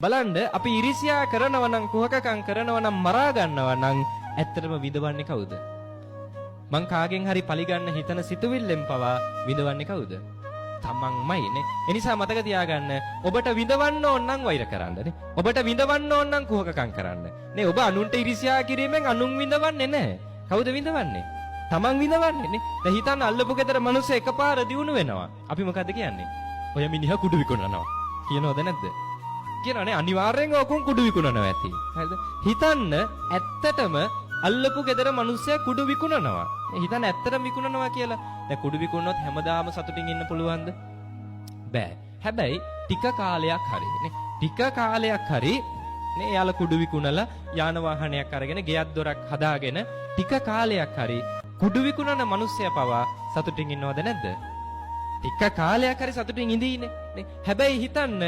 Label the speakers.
Speaker 1: බලන්න අපි ඉරිසියා කරනවා නම් කුහකකම් කරනවා නම් මරා ගන්නවා නම් ඇත්තටම විඳවන්නේ කවුද? මං කාගෙන් හරි පරිගන්න හිතන සිතුවිල්ලෙන් පවා විඳවන්නේ කවුද? තමන්මයි නේ. ඒ නිසා මතක තියාගන්න ඔබට විඳවන්න ඕන නම් වෛර කරන්න නේ. ඔබට විඳවන්න ඕන නම් කුහකකම් කරන්න. නේ ඔබ අනුන්ට ඉරිසියා කිරීමෙන් අනුන් විඳවන්නේ නැහැ. කවුද විඳවන්නේ? තමන් විඳවන්නේ නේ. දැන් හිතන්න අල්ලපු ගෙදර මිනිස්සු එකපාර දිනු වෙනවා. අපි මොකද්ද කියන්නේ? ඔය මිනිහා කුඩු විකුණනවා. කියනවද නැද්ද? කියනනේ අනිවාර්යෙන් ඔකුන් කුඩු විකුණනවා ඇති. හරිද? හිතන්න ඇත්තටම අල්ලපු ගෙදර මිනිස්සයා කුඩු විකුණනවා. හිතන්න ඇත්තටම විකුණනවා කියලා. දැන් කුඩු විකුණනොත් හැමදාම සතුටින් ඉන්න පුළුවන්ද? බෑ. හැබැයි ටික කාලයක් හරි නේ. ටික කාලයක් හරි නේ යාළ කුඩු විකුණලා යාන වාහනයක් අරගෙන ගෙයක් දොරක් හදාගෙන ටික කාලයක් හරි කුඩු විකුණන මිනිස්සයා පවා සතුටින් ඉන්නවද නැද්ද? ටික කාලයක් හරි සතුටින් ඉඳීනේ නේ. හැබැයි හිතන්න